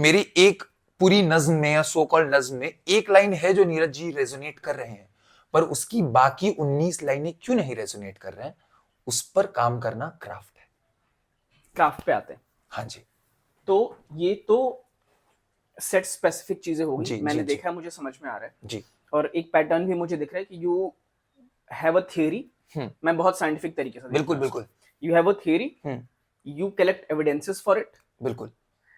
मेरी एक पूरी नज्म में या सो कॉल्ड नज्म में एक लाइन है जो नीरज जी रेजोनेट कर रहे हैं, पर उसकी बाकी 19 लाइनें क्यों नहीं रेजोनेट कर रहे हैं, उस पर काम करना क्राफ्ट है। क्राफ्ट पे आते हैं। हाँ जी। तो ये तो सेट स्पेसिफिक चीजें होगी, जी, मैंने जी, जी। देखा है, मुझे समझ में आ रहा है जी। और एक पैटर्न भी मुझे दिख रहा है कि यू हैव अ थियरी। मैं बहुत साइंटिफिक तरीके से बिल्कुल बिल्कुल। You have a theory, you collect evidences for it बिल्कुल।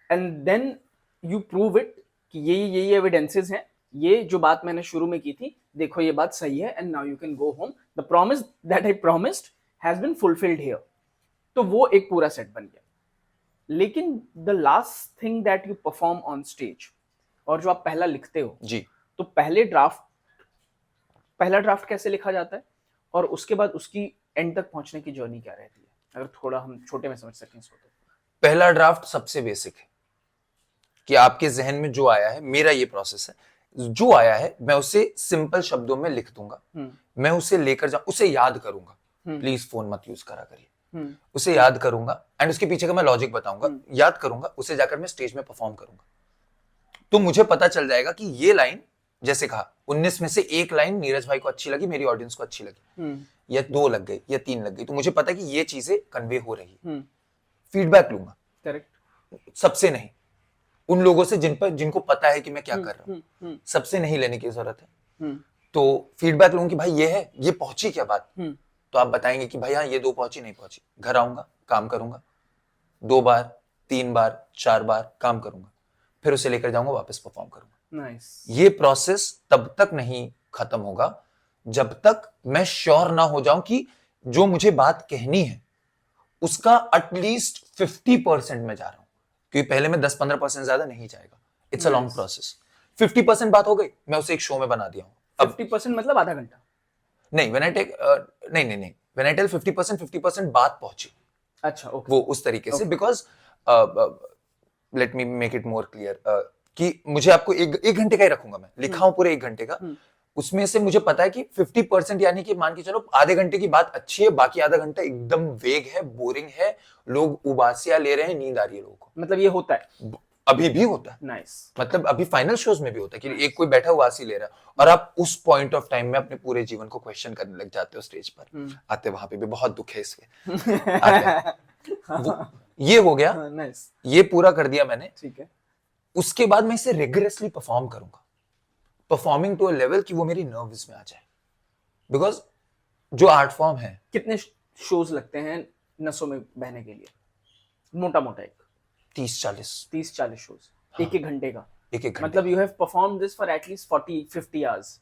And then you prove it कि ये एविडेंसेस हैं, ये जो बात मैंने शुरू में की थी, देखो ये बात सही है, and now you can go home, the promise that I promised has been fulfilled here. तो वो एक पूरा सेट बन गया। लेकिन the last thing that you perform on stage, और जो आप पहला लिखते हो जी। तो पहला ड्राफ्ट कैसे लिखा जाता है, और उसके बाद उसकी एंड तक पहुंचने की जर्नी क्या रहती है, अगर थोड़ा हम छोटे में समझ सकें इसको। तो पहला ड्राफ्ट सबसे बेसिक है कि आपके जहन में जो आया है, मेरा ये प्रोसेस है, जो आया है मैं उसे सिंपल शब्दों में लिख दूंगा, मैं उसे लेकर जाऊं, उसे याद करूंगा, प्लीज फोन मत यूज करा करिए, उसे याद करूंगा एंड उसके पीछे का मैं लॉजिक बताऊंगा, याद करूंगा, उसे जाकर मैं स्टेज में परफॉर्म करूंगा। तो मुझे पता चल जाएगा कि ये लाइन, जैसे कहा 19 में से एक लाइन नीरज भाई को अच्छी लगी, मेरी ऑडियंस को अच्छी लगी, या 2 लग गई या 3 लग गई, तो मुझे पता है कि ये चीजें कन्वे हो रही है। फीडबैक लूंगा। करेक्ट। सबसे नहीं, उन लोगों से जिनको पता है कि मैं क्या कर रहा हूं, सबसे नहीं लेने की जरूरत है। तो फीडबैक लूंगा कि भाई ये पहुंची क्या बात, तो आप बताएंगे कि भाई हाँ ये 2 पहुंची, नहीं पहुंची। घर आऊंगा, काम करूंगा, 2 बार 3 बार 4 बार काम करूंगा, फिर उसे लेकर जाऊंगा, वापस परफॉर्म करूंगा। नाइस। ये प्रोसेस तब तक नहीं खत्म होगा जब तक मैं श्योर ना हो जाऊं कि जो मुझे बात कहनी है उसका एटलीस्ट 50% में जा रहा हूं, क्योंकि पहले में 10-15% ज्यादा नहीं जाएगा। It's a long process. 50% बात हो गई, मैं उसे एक शो में बना दिया हूं। 50% मतलब आधा घंटा? नहीं, व्हेन आई टेक नहीं, व्हेन आई टेल 50% बात पहुंची। अच्छा, ओके। वो उस तरीके से, because let me make it more clear कि मुझे आपको एक घंटे का ही रखूंगा, मैं लिखा हूं पूरे 1 घंटे का, उसमें से मुझे पता है कि 50% यानी कि मान के चलो आधे घंटे की बात अच्छी है, बाकी आधा घंटा एकदम वेग है, बोरिंग है, लोग उबासियां ले रहे हैं, नींद आ रही है लोगों को। मतलब ये होता है? अभी भी होता है। नाइस। मतलब अभी फाइनल शोज में भी होता है कि एक कोई बैठा उबासी ले रहा है, और आप उस पॉइंट ऑफ टाइम में अपने पूरे जीवन को क्वेश्चन करने लग जाते हो स्टेज पर। आते वहां पे भी बहुत दुख है इसके आते ये हो गया। नाइस। ये पूरा कर दिया मैंने। ठीक है। उसके बाद मैं इसे रिगरसली परफॉर्म करूंगा, परफॉर्मिंग टू अ लेवल कि वो मेरी नर्व्स में आ जाए, बिकॉज जो आर्ट फॉर्म है। कितने शोज लगते हैं नसों में बहने के लिए, मोटा मोटा? एक 30-40 शोज। हाँ। एक घंटे का? एक घंटे मतलब you have perform this for at least 40-50 hours.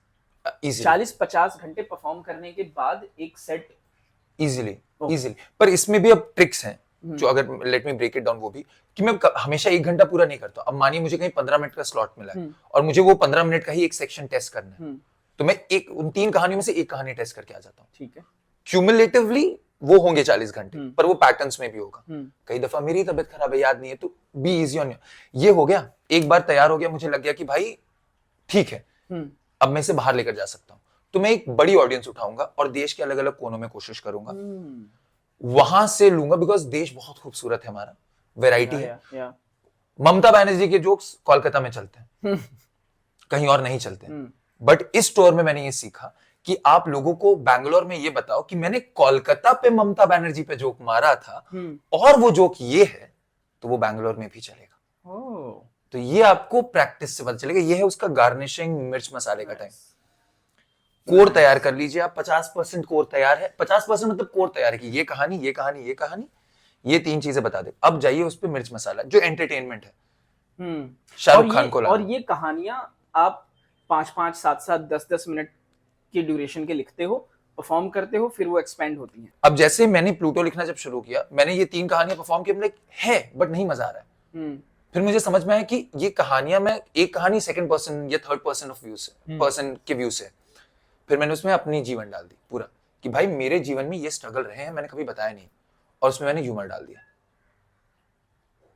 40-50 घंटे परफॉर्म करने के बाद एक सेट इजीली। पर इसमें भी अब ट्रिक्स हैं जो, अगर let me break it down, वो भी कि मैं हमेशा 1 घंटा पूरा नहीं करता। अब मानिए मुझे कहीं 15 मिनट का स्लॉट मिला है और मुझे वो 15 मिनट का ही एक सेक्शन टेस्ट करना है, तो मैं उन 3 कहानियों में से एक कहानी टेस्ट करके आ जाता हूँ। ठीक है। क्यूमुलेटिवली वो होंगे 40 घंटे, पर वो पैटर्न्स में भी होगा। कई दफा मेरी तबीयत खराब है, याद नहीं है, तो बी इजी ऑन। ये हो गया, एक बार तैयार हो गया, मुझे लग गया कि भाई ठीक है, अब मैं इसे बाहर लेकर जा सकता हूं, तो मैं एक बड़ी ऑडियंस उठाऊंगा और देश के अलग अलग कोनों में कोशिश करूंगा, वहां से लूंगा, बिकॉज देश बहुत खूबसूरत है हमारा, वैरायटी है। ममता बनर्जी के जोक्स कोलकाता में चलते हैं, कहीं और नहीं चलते। बट इस टूर में मैंने ये सीखा कि आप लोगों को बैंगलोर में ये बताओ कि मैंने कोलकाता पे ममता बनर्जी पे जोक मारा था और वो जोक ये है, तो वो बैंगलोर में भी चलेगा। तो ये आपको प्रैक्टिस से पता चलेगा। ये है उसका गार्निशिंग, मिर्च मसाले का टाइम। कोर तैयार कर लीजिए आप। 50% कोर तैयार है। 50% मतलब कोर तैयार है कि ये कहानी, ये कहानी, ये कहानी, ये 3 चीजें बता दे। अब जाइए उस पर मिर्च मसाला, जो एंटरटेनमेंट है। शाहरुख खान को लाना। और ये कहानियां आप 5-5, 7-7, 10-10 मिनट की ड्यूरेशन के लिखते हो, परफॉर्म करते हो, फिर वो एक्सपेंड होती हैं। अब जैसे मैंने प्लूटो लिखना जब शुरू किया, मैंने ये 3 कहानियां परफॉर्म की, मतलब है बट नहीं मजा आ रहा है। फिर मुझे समझ में आया कि ये कहानियां, मैं एक कहानी 2nd पर्सन या 3rd पर्सन ऑफ व्यू से, पर्सन के व्यू से, फिर मैंने उसमें अपनी जीवन डाल दी पूरा, कि भाई मेरे जीवन में ये स्ट्रगल रहे हैं, मैंने कभी बताया नहीं, और उसमें मैंने ह्यूमर डाल दिया।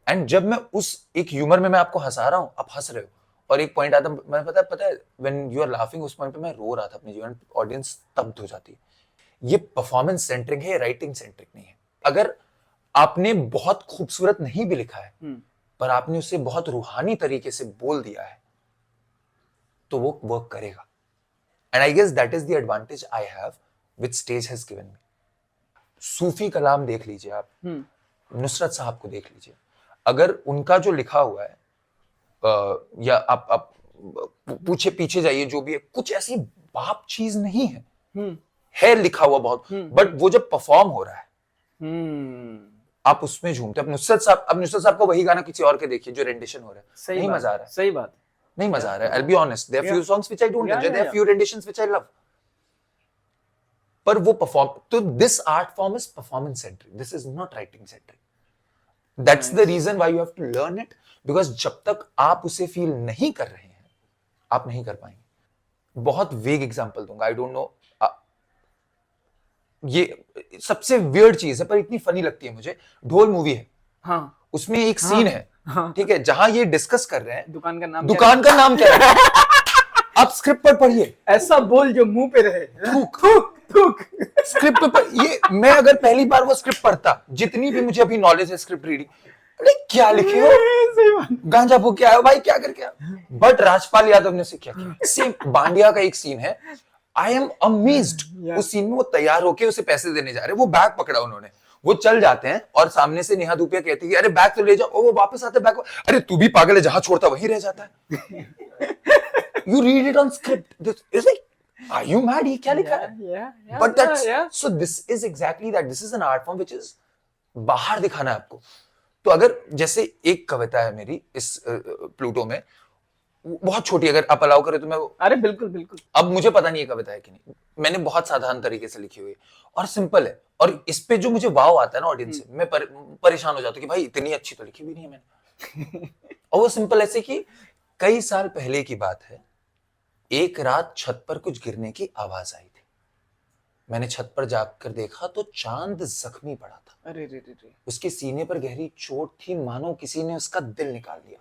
एंड जब मैं उस एक ह्यूमर में मैं आपको हंसा रहा हूं, आप हंस रहे हो, और एक पॉइंट आता, मैं पता है व्हेन यू आर लाफिंग, उस पॉइंट पे मैं रो रहा था अपने जीवन, ऑडियंस स्तब्ध हो जाती है। ये परफॉर्मेंस सेंट्रिक है, राइटिंग सेंट्रिक नहीं है। अगर आपने बहुत खूबसूरत नहीं भी लिखा है, पर आपने उसे बहुत रूहानी तरीके से बोल दिया है, तो वो वर्क करेगा. And I guess that is the advantage I have which stage has given me. Sufi कलाम देख लीजिए आप, नुसरत साहब को देख लीजिए, अगर उनका जो लिखा हुआ है या आप पूछे पीछे जाइए, जो भी है, कुछ ऐसी बाप चीज नहीं है लिखा हुआ बहुत, बट वो जब परफॉर्म हो रहा है आप उसमें झूमते. अब नुसरत साहब का वही गाना किसी और के देखिए जो रेंडिशन हो रहा है, नहीं मजा आ रहा है. सही बात, नहीं मजा आ रहा है. I'll be honest, there are few songs which I don't enjoy, there are few renditions which I love. पर वो परफॉर्म, तो this art form is performance centric, this is not writing centric. That's the reason why you have to learn it, because जब तक आप उसे feel नहीं कर रहे हैं आप नहीं कर पाएंगे. बहुत वेग एग्जांपल दूंगा, आई डोंट नो, ये सबसे वियर्ड चीज है पर इतनी फनी लगती है मुझे. ढोल मूवी है, हाँ, उसमें एक सीन है, ठीक है, जहां ये डिस्कस कर रहे हैं दुकान का नाम क्या है. आप स्क्रिप्ट पर पढ़िए, ऐसा बोल जो मुंह पे रहे. थूक थूक. स्क्रिप्ट पर, ये मैं अगर पहली बार वो स्क्रिप्ट पढ़ता, जितनी भी मुझे अभी नॉलेज है स्क्रिप्ट रीडिंग, अरे क्या लिखे हो, गांजा फूक के आए हो भाई, क्या करके आए. बट राजपाल यादव ने से क्या किया. सेम बांडिया का एक सीन है, आई एम अमेज्ड. उस सीन में वो तैयार होके उसे पैसे देने जा रहे हैं, वो बैग पकड़ा उन्होंने, वो चल जाते हैं और सामने से नेहा धूपिया कहती है अरे बैग तो ले जाओ, वो वापस आते बैग, अरे तू भी पागल है, जहां छोड़ता वहीं रह जाता है. You read it on script. This is like, are you mad? ये क्या लिखा है? But that's so. This is exactly that. This is an art form which is बाहर दिखाना है आपको. तो अगर जैसे एक कविता है मेरी इस प्लूटो में, बहुत छोटी, अगर आप अलाउ करें तो मैं, अरे बिल्कुल बिल्कुल. अब मुझे पता नहीं है कविता है कि नहीं, मैंने बहुत साधारण तरीके से लिखी हुई है और सिंपल है, और इस पे जो मुझे वाव आता है ना ऑडियंस से, मैं परेशान हो जाता हूँ कि भाई इतनी अच्छी तो लिखी भी नहीं है मैंने. और वो सिंपल ऐसे कि कई साल पहले की बात है, एक रात छत पर कुछ गिरने की आवाज आई थी. मैंने छत पर जाकर देखा तो चांद जख्मी पड़ा था. अरे रे रे रे. उसके सीने पर गहरी चोट थी, मानो किसी ने उसका दिल निकाल दिया.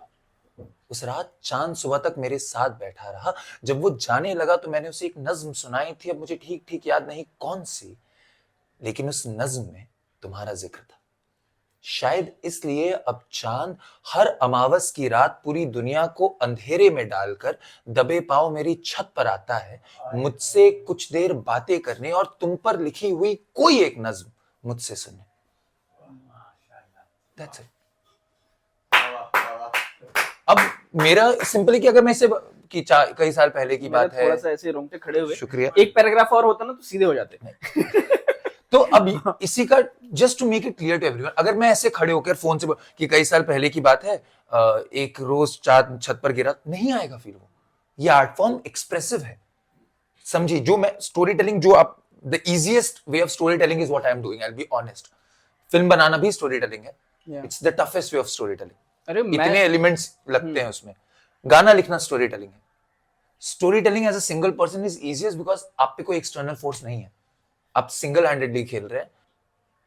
उस रात चांद सुबह तक मेरे साथ बैठा रहा. जब वो जाने लगा तो मैंने उसे एक नज्म सुनाई थी, अब मुझे ठीक ठीक याद नहीं कौन सी, लेकिन उस नज्म में तुम्हारा जिक्र था. शायद इसलिए अब चांद हर अमावस की रात पूरी दुनिया को अंधेरे में डालकर दबे पांव मेरी छत पर आता है, मुझसे कुछ देर बातें करने और तुम पर लिखी हुई कोई एक नज्म मुझसे सुनने. That's it. अब मेरा सिंपली कि अगर मैं इसे कि कई साल पहले की बात है, थोड़ा सा ऐसे रोंगटे खड़े हुए, शुक्रिया, एक पैराग्राफ और होता ना तो सीधे हो जाते. तो अब इसी का just to make it clear to everyone, अगर मैं ऐसे खड़े होकर फोन से कि कई साल पहले की बात है, एक रोज चांद छत पर गिरा, नहीं आएगा फील. वो ये आर्ट फॉर्म एक्सप्रेसिव है, समझिए. जो मैं स्टोरी टेलिंग, जो आप, the easiest way of story telling is what I am doing. I will be honest, film बनाना भी स्टोरी टेलिंग है. It's the toughest way of story telling. अरे इतने एलिमेंट्स लगते हैं उसमें. गाना लिखना स्टोरी टेलिंग है. Story telling as a single person is easiest because आप पे कोई एक्सटर्नल फोर्स नहीं है, आप सिंगल हैंडेडली खेल रहे हैं.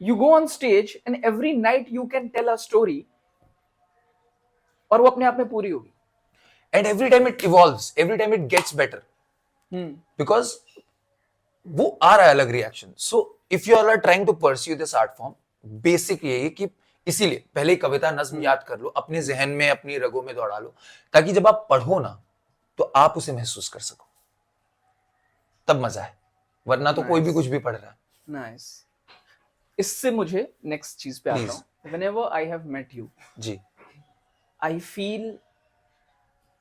You go on stage and every night you can tell a story और वो अपने आप में पूरी होगी. And every time it evolves, every time it gets better. Because वो आ रहा है अलग reaction. So if you all are trying to pursue this art form, basic यही कि इसीलिए पहले कविता नज्म याद कर लो, अपने जहन में अपनी रगों में दौड़ा लो, ताकि जब आप पढ़ो ना तो आप उसे महसूस कर सको, तब मजा है. वरना तो कोई भी कुछ भी पढ़ रहा है. Nice. इससे मुझे नेक्स्ट चीज पे आता हूँ. Whenever I have met you, ji, I feel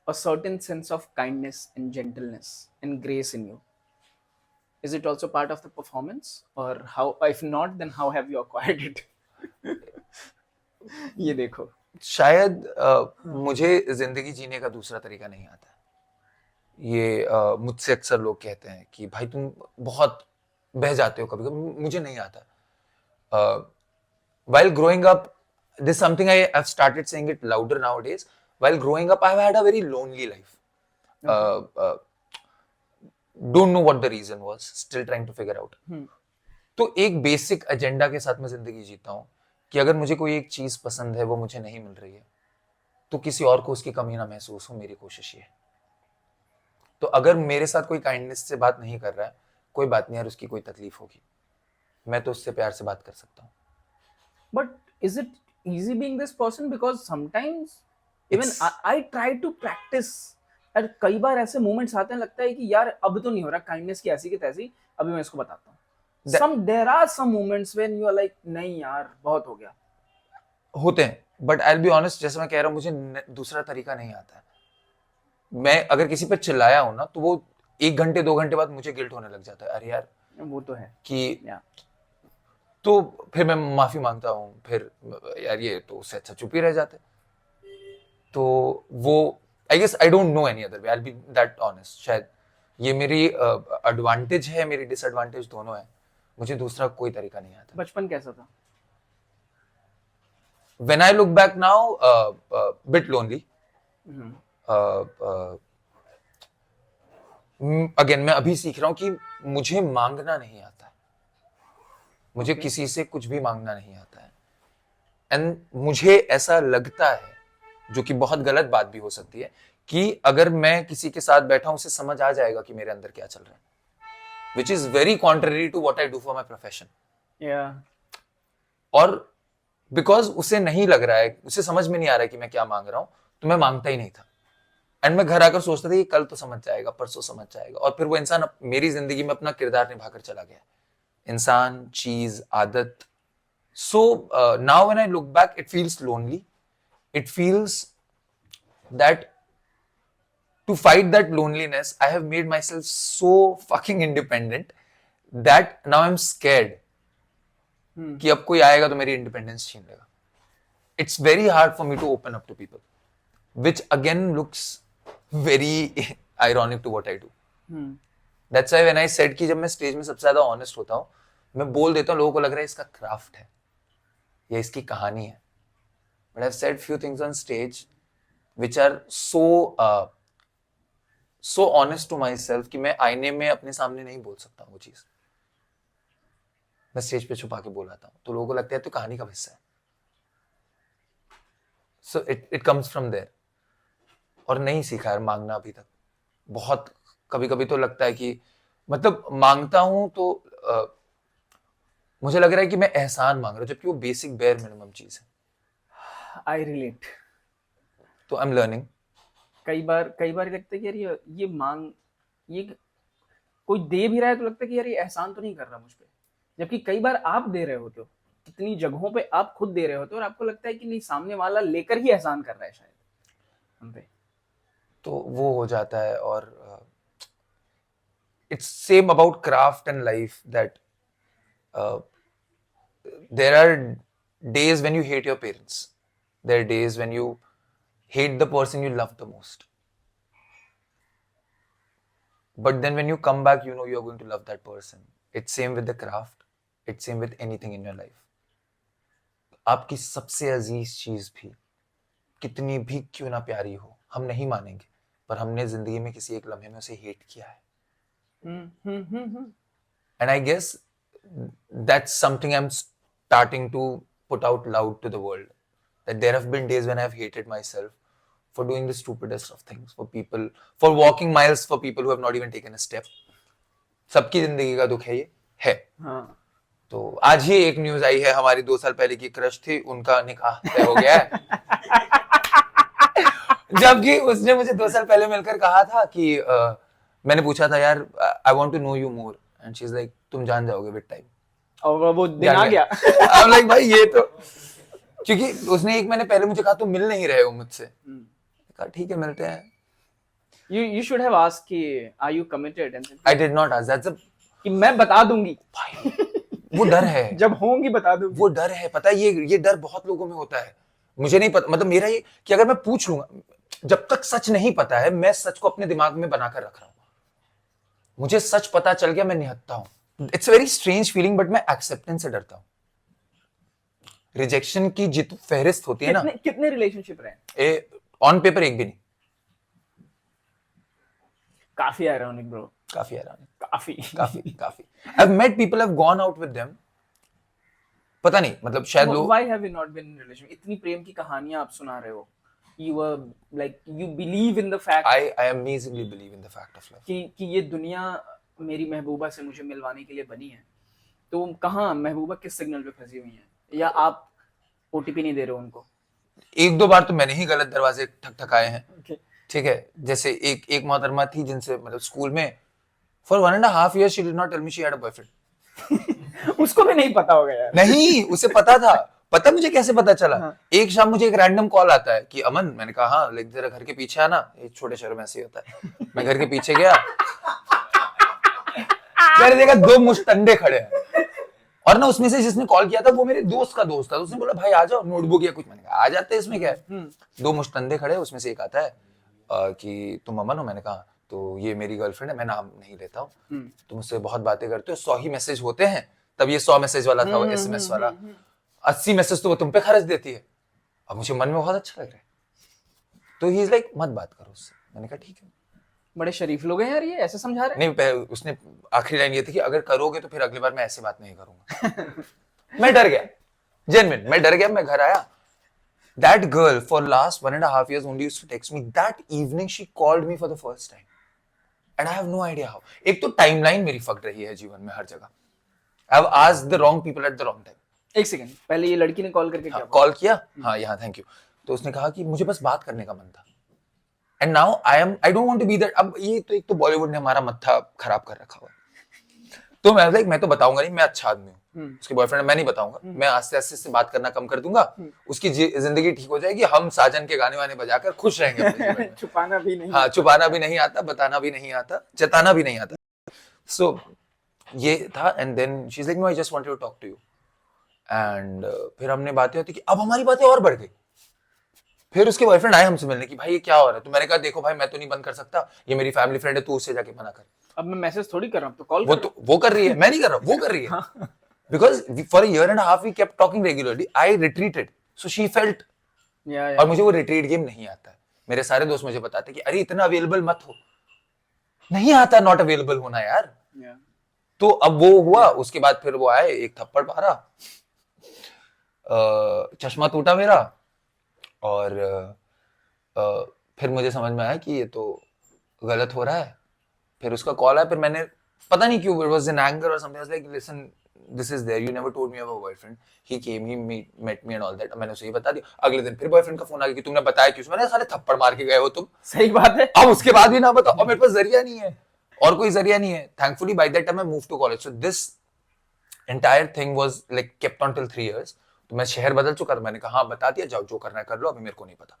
a certain sense of kindness and gentleness and grace in you. Is it also part of the performance, or how? If not, then how have you acquired it? ये देखो, शायद मुझे जिंदगी जीने का दूसरा तरीका नहीं आता. ये मुझसे अक्सर लोग कहते हैं कि भाई तुम बहुत बह जाते हो कभी कभी, मुझे नहीं आता. While growing up, this is something I've started saying it louder nowadays. While growing up, I've had a very lonely life. Don't know what the reason was. Still trying to figure out. तो एक basic agenda के साथ मैं जिंदगी जीता हूँ कि अगर मुझे कोई एक चीज पसंद है, वो मुझे नहीं मिल रही है, तो किसी और को उसकी कमी ना महसूस हो, मेरी कोशिश ये है. तो अगर मेरे साथ कोई काइंडनेस से बात नहीं कर रहा है, कोई बात नहीं यार, उसकी कोई तकलीफ होगी, मैं तो उससे प्यार से बात कर सकता हूँ. but is it easy being this person because sometimes even I try to practice. और कई बार ऐसे moments आते हैं लगता है कि यार अब तो नहीं हो रहा kindness की ऐसी की तैसी, अभी मैं इसको बताता हूँ. There are some moments when you are like नहीं यार बहुत हो गया. होते हैं, but I'll be honest, जैसे मैं कह रहा हूँ मुझे दूसरा तरीका नहीं आता है. मैं अगर किसी पे चिल्लाया हूँ ना तो वो 1 घंटे 2 घंटे बाद मुझे गिल्ट होने लग जाता है. अरे यार वो तो है कि तो फिर मैं माफी मांगता हूँ, फिर यार ये तो उससे अच्छा चुप ही रह जाते. तो वो I guess I don't know any other way, I will be that honest. शायद ये मेरी एडवांटेज है, मेरी डिसएडवांटेज दोनों है. मुझे दूसरा कोई तरीका नहीं आता. बचपन कैसा था? When I look back now, bit lonely. Again, मैं अभी सीख रहा हूँ कि मुझे मांगना नहीं आता है. मुझे किसी से कुछ भी मांगना नहीं आता है. एंड मुझे ऐसा लगता है, जो कि बहुत गलत बात भी हो सकती है, कि अगर मैं किसी के साथ बैठा हूं उसे समझ आ जाएगा कि मेरे अंदर क्या चल रहा है. Which is very contrary to what I do for my profession. Yeah. और बिकॉज उसे नहीं लग रहा है, उसे समझ में नहीं आ रहा है कि मैं क्या मांग रहा हूं, तो मैं मांगता ही नहीं था. एंड मैं घर आकर सोचता था कि कल तो समझ जाएगा, परसों समझ जाएगा. और फिर वो इंसान मेरी जिंदगी में अपना किरदार निभाकर चला गया. इंसान, चीज, आदत. So now when I look back it feels lonely. It feels that to fight that loneliness, I have made myself so fucking independent that now I'm scared कि अब कोई आएगा तो मेरी इंडिपेंडेंस छीन लेगा. It's very hard for me to open up to people, which again looks very ironic to what I do. That's why when I said कि जब मैं स्टेज में सबसे ज्यादा ऑनेस्ट होता हूँ, मैं बोल देता हूँ, लोगों को लग रहा है इसका क्राफ्ट है या इसकी कहानी है. But I've said few things on stage which are so honest to myself कि मैं आईने में अपने सामने नहीं बोल सकता वो चीज. मैं स्टेज पे छुपा के बोल आता हूँ, तो लोगों को लगता है तो कहानी का हिस्सा है. So it comes from there. और नहीं सीखा है मांगना अभी तक. बहुत कभी कभी तो लगता है कि मतलब मांगता हूं तो मुझे लग रहा है कि मैं एहसान मांग रहा हूं, जबकि वो बेसिक बेयर मिनिमम चीज है. I relate. तो आई एम लर्निंग. कई बार लगता है कि यार ये मांग, ये कोई दे भी रहा है तो लगता है कि यार ये एहसान तो नहीं कर रहा मुझ पे. जबकि कई बार आप दे रहे होते हो, कितनी जगहों पे आप खुद दे रहे होते हो और आपको लगता है कि नहीं, सामने वाला लेकर ही एहसान कर रहा है शायद हम पे. तो वो हो जाता है. और it's same about craft and life, that there are days when you hate your parents. There are days when you hate the person you love the most. But then when you come back, you know you're going to love that person. It's same with the craft. It's same with anything in your life. आपकी सबसे अजीज चीज भी कितनी भी क्यों ना प्यारी हो, हम नहीं मानेंगे, पर हमने जिंदगी में किसी एक लम्हे में उसे हेट किया है. And I guess that's something I'm starting to put out loud to the world. That there have been days when I've hated myself for doing the stupidest of things for people, for walking miles for people who have not even taken a step. सबकी जिंदगी का दुख है ये है. हाँ. तो आज ही एक न्यूज आई है, हमारी 2 साल पहले की क्रश थी, उनका निकाह तय हो गया है. जबकि उसने मुझे 2 साल पहले मिलकर कहा था कि मैंने पूछा था यार I want to know you more, and she is like तुम जान जाओगे विद टाइम. और वो दिन आ गया. आई एम लाइक भाई ये तो, क्योंकि उसने 1 महीने पहले मुझे कहा तुम मिल नहीं रहे हो मुझसे. कहा ठीक है मिलते हैं. You should have asked कि are you committed and I did not ask. That's a कि मैं बता दूंगी. भाई वो डर है. जब होंगी बता दूंगी. वो डर है, पता है, ये डर बहुत लोगों में होता है. मुझे नहीं पता, मतलब मेरा ये कि अगर मैं पूछ लूंगा, जब तक सच नहीं पता है मैं सच को अपने दिमाग में बनाकर रख रहा हूं. मुझे सच पता चल गया मैं निहत्ता हूं. It's a very strange feeling, but मैं एक्सेप्टेंस से डरता हूं. रिजेक्शन की जित फहरिस्त होती है ना. कितने रिलेशनशिप रहे? ऑन पेपर एक भी नहीं. काफी आयरॉनिक ब्रो. काफी आयरॉनिक. काफी. I've met people, I've gone out with them. पता नहीं, मतलब शायद लोग. Why have you not been in relationship? इतनी प्रेम की कहानियां आप सुना रहे हो. You were like you believe in the fact. I amazingly believe in the fact of love. कि ये दुनिया मेरी महबूबा से मुझे मिलवाने के लिए बनी है. तो कहाँ महबूबा किस सिग्नल पे फंसी हुई है, या आप ओटीपी नहीं दे रहे हो उनको? एक दो बार तो मैंने ही गलत दरवाजे ठकठकाए हैं। Okay. ठीक है, जैसे एक मोहतरमा थी जिनसे मतलब स्कूल में for 1.5 years she did not tell me she had a boyfriend. उसको भी नहीं पता होगा यार। नहीं, उसे पता था। पता मुझे कैसे पता चला? हाँ. एक शाम मुझे एक रैंडम कॉल आता है कि अमन, मैंने कहा हाँ, लाइक जरा घर के पीछे आना। ये छोटे शहरों में ऐसे ही होता है। मैं घर के पीछे गया, मैंने देखा 2 मुश्तंडे खड़े हैं, और ना उसमें से जिसने कॉल किया था वो मेरे दोस्त का दोस्त था। उसने बोला भाई आ जाओ, नोटबुक या कुछ। मैंने कहा आ जाते हैं, इसमें क्या है। 2 मुश्तंदे खड़े, उसमें से एक आता है कि तुम अमन हो? मैंने कहा तो ये मेरी गर्लफ्रेंड है, मैं नाम नहीं लेता हूँ, तुम मुझसे बहुत बातें करते हो, 100 ही मैसेज होते हैं। तब ये 100 मैसेज वाला था, वो SMS वाला। 80 मैसेज तो वो तुम पे खर्च देती है। अब मुझे मन में बहुत अच्छा लग रहा है, तो ही इज लाइक मत बात करो उससे। मैंने कहा ठीक है। बड़े शरीफ लोग हैं यार, ये ऐसे समझा रहे हैं। नहीं, उसने आखिरी लाइन ये थी कि अगर करोगे तो फिर अगली बार मैं ऐसी बात नहीं करूंगा। मैं डर गया, जेन्युइन मैं डर गया। मैं घर आया, that girl for last 1.5 years only used to text me. That evening she called me for the first time and I have no idea how. एक तो टाइमलाइन मेरी फक रही है जीवन में हर जगह। I have asked the wrong people at the wrong time. एक second, पहले ये लड़की ने कॉल करके क्या कॉल किया, हाँ यहाँ थैंक यू, तो उसने कहा कि मुझे बस बात करने का मन था। And now I don't want to be that. अब ये तो एक तो बॉलीवुड ने हमारा मत्था खराब कर रखा हुआ, तो मैं लाइक मैं तो बताऊंगा नहीं, मैं अच्छा आदमी हूँ। उसके बॉयफ्रेंड मैं नहीं बताऊंगा, मैं आस्ते आस्ते से बात करना कम कर दूंगा, उसकी जिंदगी ठीक हो जाएगी, हम साजन के गाने वाने बजाकर खुश रहेंगे अपने जीवन में। छुपाना भी नहीं। हाँ, छुपाना भी नहीं आता, बताना भी नहीं आता, जताना भी नहीं आता। सो ये था। And then she is like no, I just wanted to talk to you. And फिर हमने बातें होती कि अब हमारी बातें और बढ़ गई। फिर उसके बॉयफ्रेंड आए हमसे मिलने की, भाई ये क्या हो रहा है? तो मैंने कहा देखो भाई, मैं तो नहीं बंद कर सकता, ये मेरी फैमिली फ्रेंड है, तू उससे जाके मना कर। अब मैं मैसेज थोड़ी कर रहा हूँ, तो कॉल वो कर रही है, मैं नहीं कर रहा, वो कर रही है। Because for a year and a half we kept talking regularly. I retreated, so she felt. और मुझे वो रिट्रीट गेम नहीं आता है। मेरे सारे दोस्त मुझे बताते कि अरे इतना अवेलेबल मत हो। नहीं आता नॉट अवेलेबल होना यार। तो अब वो हुआ, उसके बाद फिर वो आए, एक थप्पड़ मारा, चश्मा टूटा मेरा, और फिर मुझे समझ में आया कि ये तो गलत हो रहा है। फिर उसका कॉल आया, फिर मैंने पता नहीं क्यों, it was in anger or something, I was like listen, this is there, you never told me you have a boyfriend, he came, he met me and all that। मैंने उसे ये बता दिया। अगले दिन फिर बॉयफ्रेंड का फोन आ गया कि तुमने बताया क्यों? मैंने सारे थप्पड़ मार के गए हो तुम। सही बात है। अब उसके बाद भी ना बताओ, और मेरे पास जरिया नहीं है, और कोई जरिया नहीं है। Thankfully by that time I move to college, so this entire thing was like kept on till 3 years। तो मैं शहर बदल चुका था। मैंने कहा हाँ बता दिया, जाओ जो करना है कर लो, अभी मेरे को नहीं पता।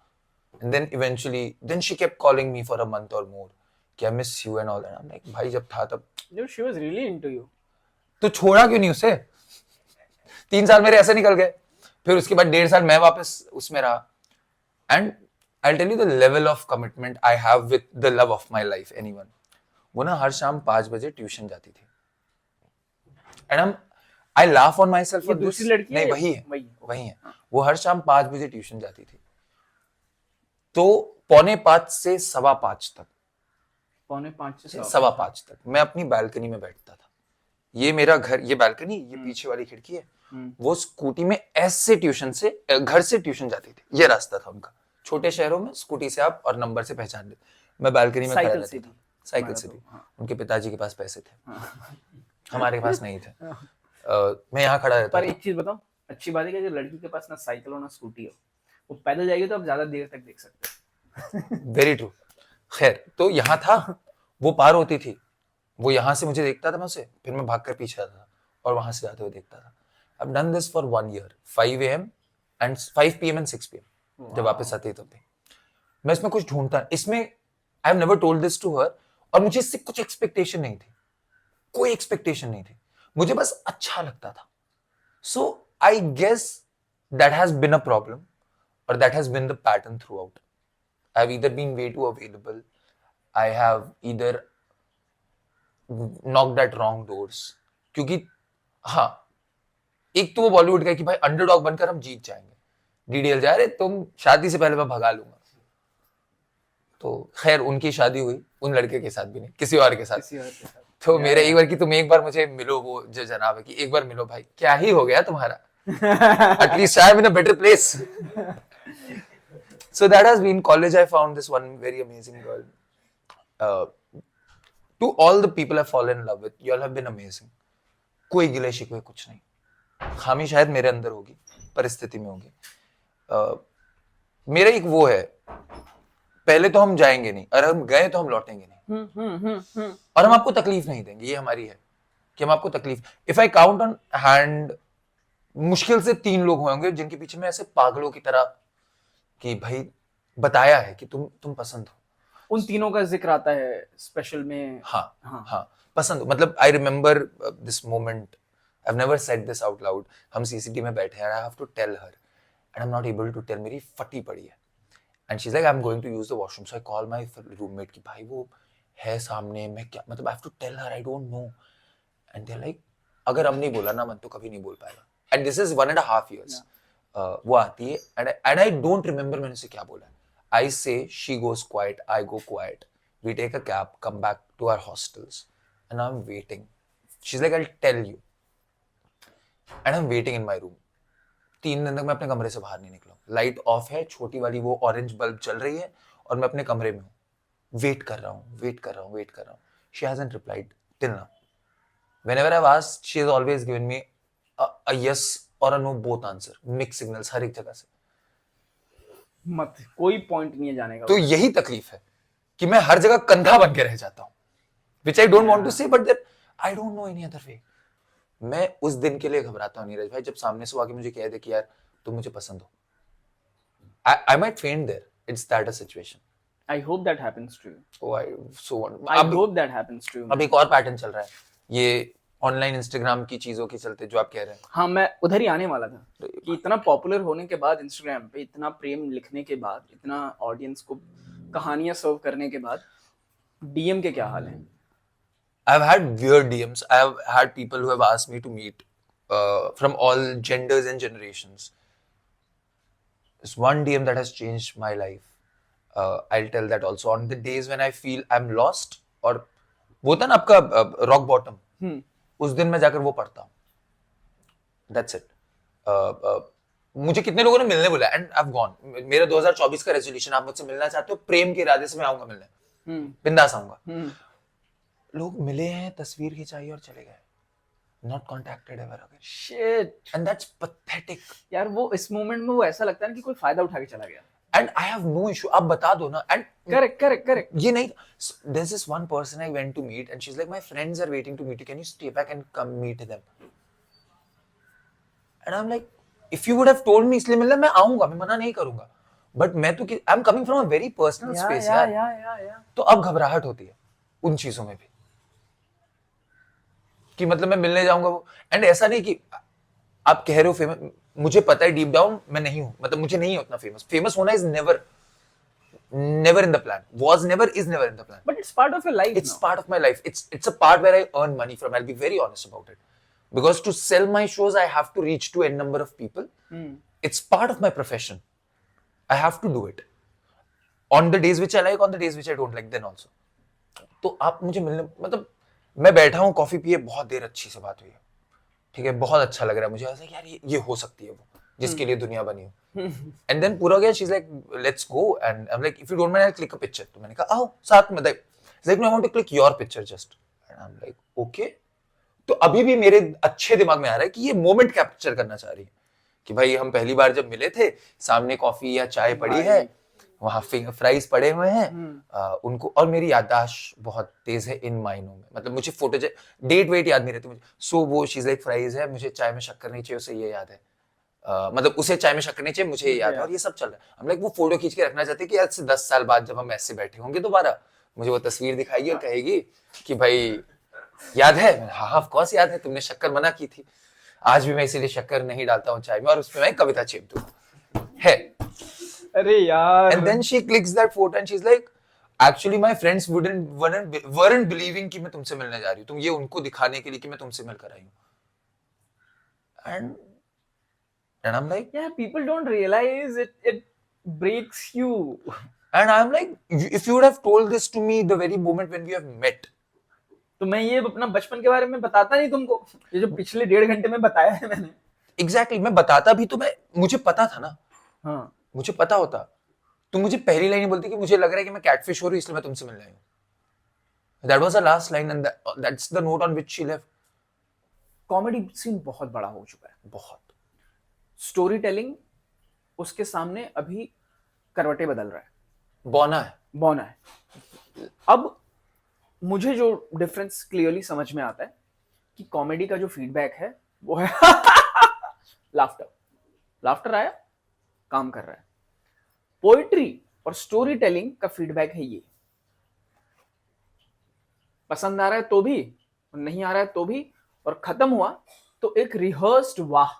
And then eventually then she kept calling me for a month और मोर कि I miss you and all that. I am like भाई जब था तब। She was really into you, तो छोड़ा क्यों नहीं उसे? 3 साल मेरे ऐसे निकल गए, फिर उसके बाद 1.5 साल मैं वापस उसमें रहा। And I tell you the level of commitment I have with the love of my life, anyone. वो ना हर शाम 5 बजे ट्यूशन जाती थी, and I laugh on myself. दूसरी लड़की नहीं, वही है। वो हर शाम 5 बजे ट्यूशन जाती थी, तो 4:45 से 5:15 तक, 4:45 से 5:15 तक मैं अपनी बालकनी में बैठता था। ये मेरा घर, ये बालकनी, ये पीछे वाली खिड़की है। वो स्कूटी में ऐसे ट्यूशन से, घर से ट्यूशन जाती थी, ये रास्ता था उनका। छोटे शहरों में स्कूटी से आप और नंबर से पहचान लेते। मैं बालकनी में खड़ा रहता था, साइकिल से भी। उनके पिताजी के पास पैसे थे, हमारे पास नहीं थे। मैं यहाँ खड़ा रहता। पर एक चीज बताओ, अच्छी बात है कि जो लड़की के पास ना साइकिल हो ना स्कूटी हो, वो पैदल जाएगी तो आप ज्यादा देर तक देख सकते हो। Very true. खैर, तो यहाँ था, वो पार होती थी, वो यहाँ से मुझे देखता था, मैं उसे, फिर मैं भागकर पीछे आता था और वहां से जाते हुए देखता था। I've done this for 1 year, 5 AM and 5 PM and 6 PM। जब वापस आती तब भी मैं इसमें कुछ ढूंढता, इसमें I have never told this to her, और मुझे इससे कुछ एक्सपेक्टेशन नहीं थी, कोई एक्सपेक्टेशन नहीं थी, मुझे बस अच्छा लगता था। So I guess that has been a problem, और that has been the pattern throughout. I have either been way too available, I have either knocked at wrong doors. क्योंकि हाँ, एक तो वो बॉलीवुड का है कि भाई अंडरडॉग बनकर हम जीत जाएंगे, डीडीएल जा रहे तुम, शादी से पहले मैं भगा लूंगा। तो खैर उनकी शादी हुई, उन लड़के के साथ भी नहीं, किसी और के साथ। तो मेरे एक बार कि तुम एक बार मुझे मिलो, वो जो जनाब है कि एक बार मिलो भाई, क्या ही हो गया तुम्हारा, at least I am in a better place. So that has been college. I found this one very amazing girl. To all the people I fallen in love with, you all have been amazing. कोई गिले शिकवे कुछ नहीं, खामी शायद मेरे अंदर होगी, परिस्थिति में होंगे, मेरा एक वो है, पहले तो हम जाएंगे नहीं, और हम गए तो हम लौटेंगे नहीं, और हम आपको तकलीफ नहीं देंगे, ये हमारी है कि हम आपको तकलीफ, if I count on hand मुश्किल से 3 लोग होंगे जिनके पीछे मैं ऐसे पागलों की तरह कि भाई बताया है कि तुम पसंद हो। उन तीनों का जिक्र आता है स्पेशल में। हाँ पसंद हो, मतलब I remember this moment, I have never said this out loud, हम सीसीटी में बैठे हैं, I have to tell her and I am not able to tell, मेरी फटी पड़ी है and she is like I am going to use the washroom, so I call my roommate कि भाई वो है सामने, मैं क्या मतलब I have to tell her, I don't know, and they are like अगर हम नहीं बोला ना मन तो कभी नहीं बोल पाएगा, एंड दिस इज 1.5 years। वो आती है एंड आई डोंट रिमेम्बर मैंने उसे क्या बोला, I say she goes quiet, I go quiet, we take a cab, come back to our hostels and I am waiting, she is like I will tell you, and I am waiting in my room. 3 दिन तक मैं अपने कमरे से बाहर नहीं निकला, light of है, छोटी वाली वो ऑरेंज बल्ब चल रही है और मैं अपने कमरे में हूँ, वेट कर रहा हूँ, she hasn't replied till now. Whenever I've asked, she has always given me a yes or a no both answer, mixed signals हर एक जगह से। मत कोई पॉइंट नहीं है जाने का। तो यही तकलीफ है कि मैं हर जगह कंधा बन के रह जाता हूँ, which I don't want to say, but that I don't know any other way। मैं उस दिन के लिए घबराता हूँ नीरज भाई, जब सामने से वो आके मुझे कह दे कि यार तुम मुझे पसंद हो, I might faint there, it's that a situation। I hope that happens to you। Oh, I hope that happens to you। अब एक और पैटर्न चल रहा है, ये ऑनलाइन इंस्टाग्राम की चीजों के चलते जो आप कह रहे हैं। हाँ, मैं उधर ही आने वाला था कि इतना पॉपुलर होने के बाद इंस्टाग्राम पे, इतना प्रेम लिखने के बाद, इतना ऑडियंस को कहानियां सर्व करने के बाद, डीएम के क्या हाल हैं? I've had weird DMs. I've had people who have asked me to meet from all genders and generations. There's one DM that has changed my life. I'll tell that also. On the days when I feel I'm lost, और वो था ना आपका rock bottom, उस दिन मैं जाकर वो पढ़ता हूँ। That's it. मुझे कितने लोगों ने मिलने बोला एंड I've gone. मेरा 2024 का रेजोल्यूशन, आप मुझसे मिलना चाहते हो प्रेम के इरादे से मैं आऊंगा मिलने, बिंदास आऊंगा। लोग मिले हैं, तस्वीर खिंचाई और चले गए, not contacted ever again। Shit। And that's pathetic। यार वो इस मोमेंट में वो ऐसा लगता है कि कोई फायदा उठा के चला गया। And I have no issue, आप बता दो ना। And correct। ये नहीं, there's this one person I went to meet and she's like, my friends are waiting to meet you, can you stay back and come meet them? And I'm like, if you would have told me इसलिए मिलना, मैं आऊंगा, मैं मना नहीं करूंगा, but मैं तो I'm coming from a very personal space यार। तो अब घबराहट होती है उन चीजों में भी कि मतलब मैं मिलने जाऊंगा वो, एंड ऐसा नहीं कि आप कह रहे हो फेमस, मुझे पता है डीप डाउन मैं नहीं हूं, मतलब मुझे नहीं है उतना फेमस होना is never in the plan, was never, is never in the plan, but it's part of your life। it's part of my life, it's a part where I earn money from, I'll be very honest about it, because to sell my shows I have to reach to n number of people। It's part of my profession, I have to do it on the days which I like, on the days which I don't like then also। तो आप मुझे मिलने, मतलब मैं बैठा हूँ, coffee पिए, बहुत देर अच्छी से बात हुई है, ठीक है, बहुत अच्छा लग रहा है मुझे, ऐसा यार ये हो सकती है वो जिसके लिए दुनिया बनी हो, एंड देन पूरा गया, she is like let's go, and I am like if you don't mind I click a picture, तो मैंने कहा आओ साथ में, like I want to click your picture just, and I am like okay. तो अभी भी मेरे अच्छे दिमाग में आ रहा है कि ये मोमेंट कैप्चर करना चाह रही है कि भाई हम पहली बार जब मिले थे, सामने कॉफी या चाय पड़ी है, वहां फ्राइज पड़े हुए हैं, उनको, और मेरी याददाश्त बहुत तेज है इन मायनों में, मतलब मुझे फोटो डेट वेट याद नहीं रहती मुझे, सो वो चीज लाइक फ्राइज है, मुझे चाय में शक्कर नहीं चाहिए, उसे ये याद है, मतलब उसे चाय में शक्कर नहीं चाहिए, मुझे ये याद है, और ये सब चल रहा है। हम लाइक वो फोटो खींच के रखना चाहते हैं कि आज से 10 साल बाद जब हम ऐसे बैठे होंगे दोबारा, मुझे वो तस्वीर दिखाएगी और कहेगी कि भाई याद है, हाँ ऑफ कोर्स याद है, तुमने शक्कर मना की थी, आज भी मैं इसीलिए शक्कर नहीं डालता हूँ चाय में, और उसमें मैं कविता चेप दूंगा है। अरे यार। And then she clicks that photo and she's like, actually my friends weren't believing कि मैं तुमसे मिलने जा रही हूँ, तुम ये उनको दिखाने के लिए कि मैं तुमसे मिलकर आई हूँ, and I'm like, yeah, people don't realize it breaks you, and I'm like, if you would have told this to me the very moment when we have met, तो मैं ये अपना बचपन के बारे में बताता नहीं तुमको, ये जो पिछले 1.5 घंटे में बताया है मैंने। Exactly, मैं बताता भी तो मुझे पता था ना, हाँ, मुझे पता होता, तुम मुझे पहली लाइन बोलती कि मुझे लग रहा है कि मैं कैटफिश हो रही हूँ इसलिए मैं तुमसे मिलने आई हूँ। That was the last line and that's the note on which she left। Comedy scene बहुत बड़ा हो चुका है, बहुत। स्टोरी टेलिंग उसके सामने अभी करवटे बदल रहा है, बौना है। अब मुझे जो डिफरेंस क्लियरली समझ में आता है कि कॉमेडी का जो फीडबैक है वो है लाफ्टर आया, काम कर रहा है। पोएट्री और स्टोरी टेलिंग का फीडबैक है ये, पसंद आ रहा है तो भी, नहीं आ रहा है तो भी, और खत्म हुआ तो एक रिहर्स्ड वाह,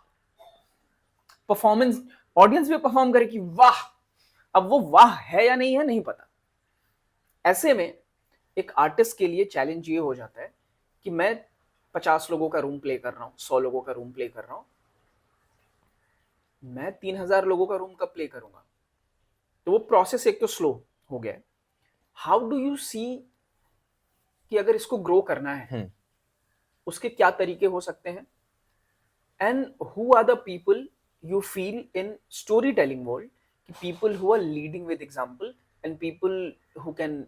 परफॉर्मेंस, ऑडियंस भी परफॉर्म करे कि वाह। अब वो वाह है या नहीं है नहीं पता। ऐसे में एक आर्टिस्ट के लिए चैलेंज ये हो जाता है कि मैं 50 लोगों का रूम प्ले कर रहा हूं, 100 लोगों का रूम प्ले कर रहा हूं, मैं 3000 लोगों का रूम कब प्ले करूंगा? तो वो प्रोसेस एक तो स्लो हो गया है। हाउ डू यू सी कि अगर इसको ग्रो करना है उसके क्या तरीके हो सकते हैं, and who are the people you feel in storytelling world, people who are leading with example and people who can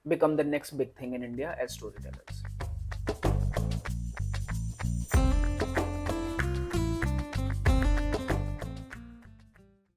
become the next big thing in India as storytellers?